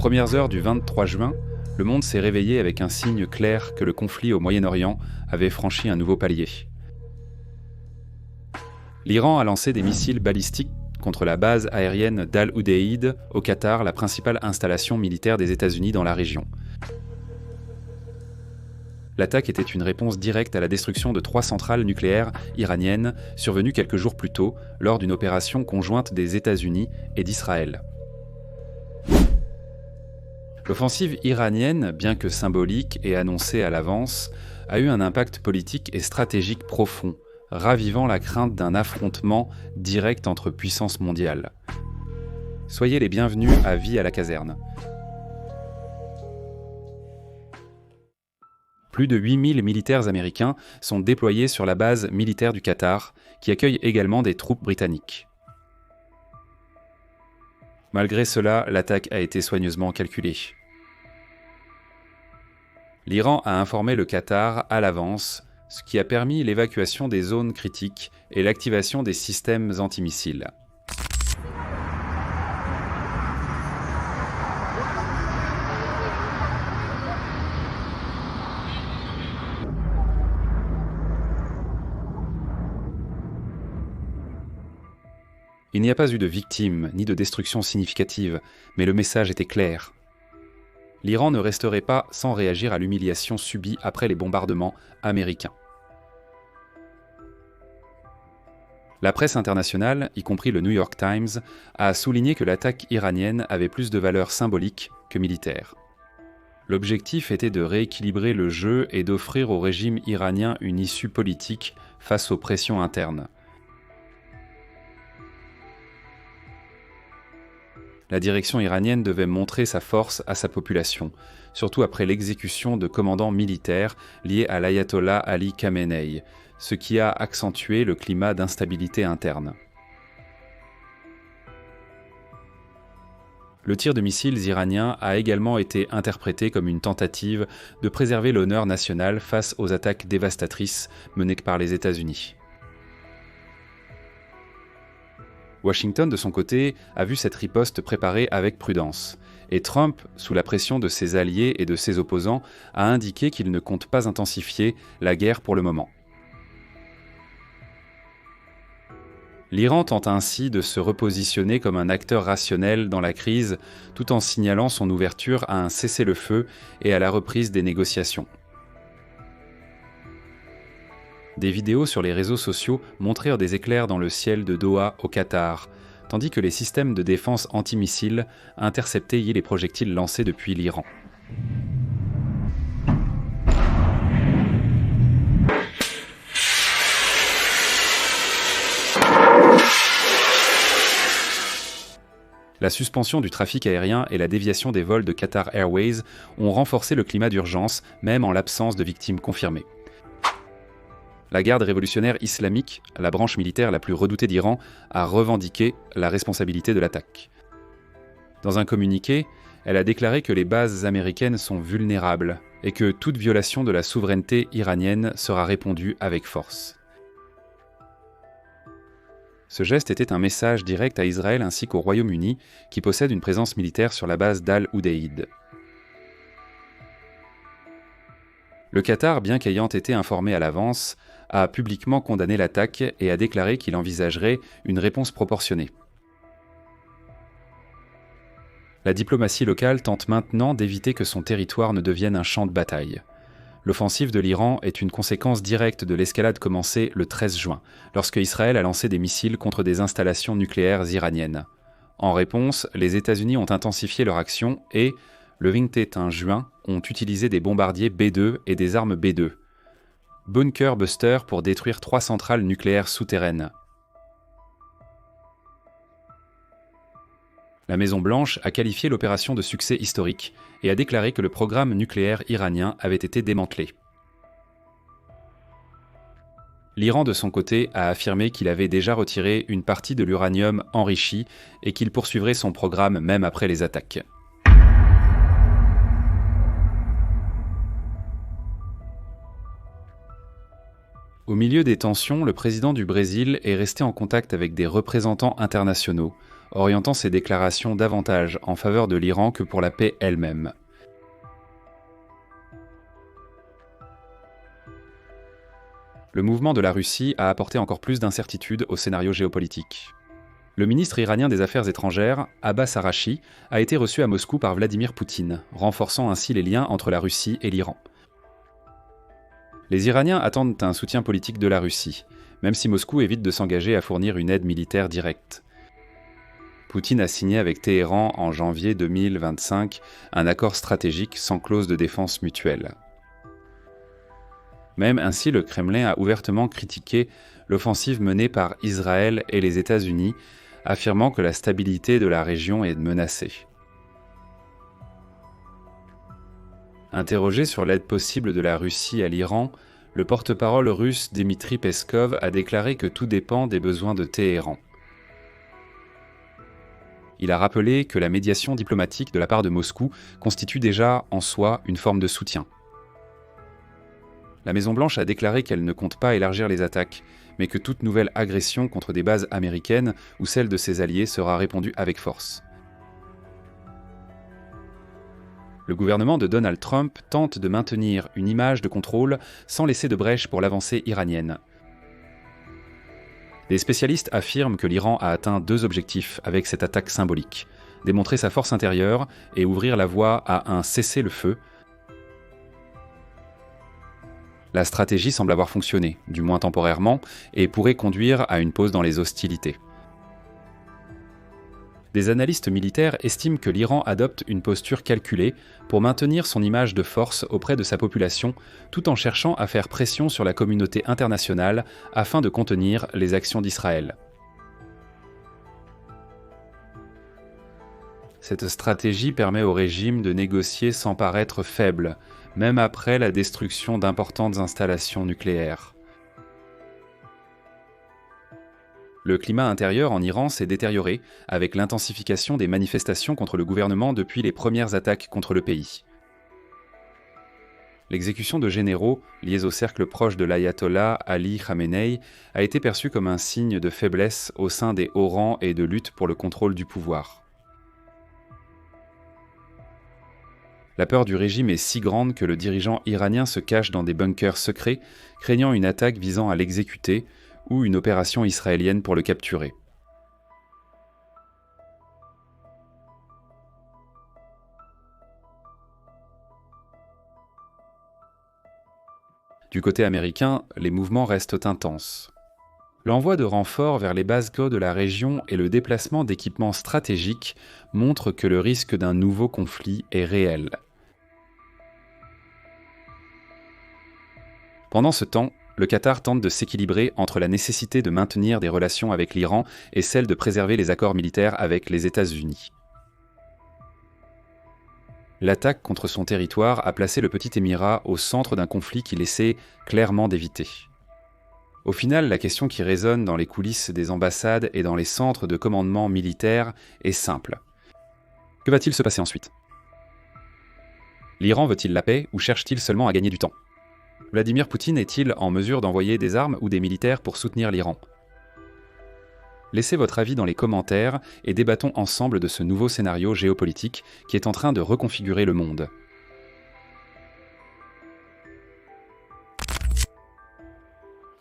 premières heures du 23 juin, le monde s'est réveillé avec un signe clair que le conflit au Moyen-Orient avait franchi un nouveau palier. L'Iran a lancé des missiles balistiques contre la base aérienne d'Al-Udeid au Qatar, la principale installation militaire des États-Unis dans la région. L'attaque était une réponse directe à la destruction de 3 centrales nucléaires iraniennes survenues quelques jours plus tôt lors d'une opération conjointe des États-Unis et d'Israël. L'offensive iranienne, bien que symbolique et annoncée à l'avance, a eu un impact politique et stratégique profond, ravivant la crainte d'un affrontement direct entre puissances mondiales. Soyez les bienvenus à Vie à la caserne. Plus de 8000 militaires américains sont déployés sur la base militaire du Qatar, qui accueille également des troupes britanniques. Malgré cela, l'attaque a été soigneusement calculée. L'Iran a informé le Qatar à l'avance, ce qui a permis l'évacuation des zones critiques et l'activation des systèmes antimissiles. Il n'y a pas eu de victimes ni de destruction significative, mais le message était clair. L'Iran ne resterait pas sans réagir à l'humiliation subie après les bombardements américains. La presse internationale, y compris le New York Times, a souligné que l'attaque iranienne avait plus de valeur symbolique que militaire. L'objectif était de rééquilibrer le jeu et d'offrir au régime iranien une issue politique face aux pressions internes. La direction iranienne devait montrer sa force à sa population, surtout après l'exécution de commandants militaires liés à l'ayatollah Ali Khamenei, ce qui a accentué le climat d'instabilité interne. Le tir de missiles iranien a également été interprété comme une tentative de préserver l'honneur national face aux attaques dévastatrices menées par les États-Unis. Washington, de son côté, a vu cette riposte préparée avec prudence. Et Trump, sous la pression de ses alliés et de ses opposants, a indiqué qu'il ne compte pas intensifier la guerre pour le moment. L'Iran tente ainsi de se repositionner comme un acteur rationnel dans la crise, tout en signalant son ouverture à un cessez-le-feu et à la reprise des négociations. Des vidéos sur les réseaux sociaux montrèrent des éclairs dans le ciel de Doha au Qatar, tandis que les systèmes de défense antimissiles interceptaient les projectiles lancés depuis l'Iran. La suspension du trafic aérien et la déviation des vols de Qatar Airways ont renforcé le climat d'urgence, même en l'absence de victimes confirmées. La garde révolutionnaire islamique, la branche militaire la plus redoutée d'Iran, a revendiqué la responsabilité de l'attaque. Dans un communiqué, elle a déclaré que les bases américaines sont vulnérables et que toute violation de la souveraineté iranienne sera répondue avec force. Ce geste était un message direct à Israël ainsi qu'au Royaume-Uni, qui possède une présence militaire sur la base d'Al-Udeid. Le Qatar, bien qu'ayant été informé à l'avance, a publiquement condamné l'attaque et a déclaré qu'il envisagerait une réponse proportionnée. La diplomatie locale tente maintenant d'éviter que son territoire ne devienne un champ de bataille. L'offensive de l'Iran est une conséquence directe de l'escalade commencée le 13 juin, lorsque Israël a lancé des missiles contre des installations nucléaires iraniennes. En réponse, les États-Unis ont intensifié leur action et, le 21 juin, ont utilisé des bombardiers B-2 et des armes B-2. Bunker Buster pour détruire 3 centrales nucléaires souterraines. La Maison-Blanche a qualifié l'opération de succès historique et a déclaré que le programme nucléaire iranien avait été démantelé. L'Iran, de son côté, a affirmé qu'il avait déjà retiré une partie de l'uranium enrichi et qu'il poursuivrait son programme même après les attaques. Au milieu des tensions, le président du Brésil est resté en contact avec des représentants internationaux, orientant ses déclarations davantage en faveur de l'Iran que pour la paix elle-même. Le mouvement de la Russie a apporté encore plus d'incertitude au scénario géopolitique. Le ministre iranien des Affaires étrangères, Abbas Araghchi, a été reçu à Moscou par Vladimir Poutine, renforçant ainsi les liens entre la Russie et l'Iran. Les Iraniens attendent un soutien politique de la Russie, même si Moscou évite de s'engager à fournir une aide militaire directe. Poutine a signé avec Téhéran en janvier 2025 un accord stratégique sans clause de défense mutuelle. Même ainsi, le Kremlin a ouvertement critiqué l'offensive menée par Israël et les États-Unis, affirmant que la stabilité de la région est menacée. Interrogé sur l'aide possible de la Russie à l'Iran, le porte-parole russe Dmitri Peskov a déclaré que tout dépend des besoins de Téhéran. Il a rappelé que la médiation diplomatique de la part de Moscou constitue déjà en soi une forme de soutien. La Maison-Blanche a déclaré qu'elle ne compte pas élargir les attaques, mais que toute nouvelle agression contre des bases américaines ou celles de ses alliés sera répondue avec force. Le gouvernement de Donald Trump tente de maintenir une image de contrôle sans laisser de brèche pour l'avancée iranienne. Les spécialistes affirment que l'Iran a atteint 2 objectifs avec cette attaque symbolique: démontrer sa force intérieure et ouvrir la voie à un cessez-le-feu. La stratégie semble avoir fonctionné, du moins temporairement, et pourrait conduire à une pause dans les hostilités. Des analystes militaires estiment que l'Iran adopte une posture calculée pour maintenir son image de force auprès de sa population, tout en cherchant à faire pression sur la communauté internationale afin de contenir les actions d'Israël. Cette stratégie permet au régime de négocier sans paraître faible, même après la destruction d'importantes installations nucléaires. Le climat intérieur en Iran s'est détérioré avec l'intensification des manifestations contre le gouvernement depuis les premières attaques contre le pays. L'exécution de généraux liés au cercle proche de l'ayatollah Ali Khamenei a été perçue comme un signe de faiblesse au sein des hauts rangs et de lutte pour le contrôle du pouvoir. La peur du régime est si grande que le dirigeant iranien se cache dans des bunkers secrets, craignant une attaque visant à l'exécuter ou une opération israélienne pour le capturer. Du côté américain, les mouvements restent intenses. L'envoi de renforts vers les bases de la région et le déplacement d'équipements stratégiques montrent que le risque d'un nouveau conflit est réel. Pendant ce temps, le Qatar tente de s'équilibrer entre la nécessité de maintenir des relations avec l'Iran et celle de préserver les accords militaires avec les États-Unis. L'attaque contre son territoire a placé le petit émirat au centre d'un conflit qu'il essaie clairement d'éviter. Au final, la question qui résonne dans les coulisses des ambassades et dans les centres de commandement militaire est simple. Que va-t-il se passer ensuite ? L'Iran veut-il la paix ou cherche-t-il seulement à gagner du temps ? Vladimir Poutine est-il en mesure d'envoyer des armes ou des militaires pour soutenir l'Iran ? Laissez votre avis dans les commentaires et débattons ensemble de ce nouveau scénario géopolitique qui est en train de reconfigurer le monde.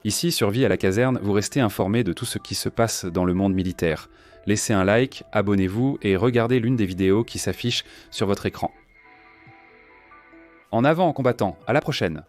Ici, sur Vie à la caserne, vous restez informé de tout ce qui se passe dans le monde militaire. Laissez un like, abonnez-vous et regardez l'une des vidéos qui s'affiche sur votre écran. En avant, combattants, à la prochaine!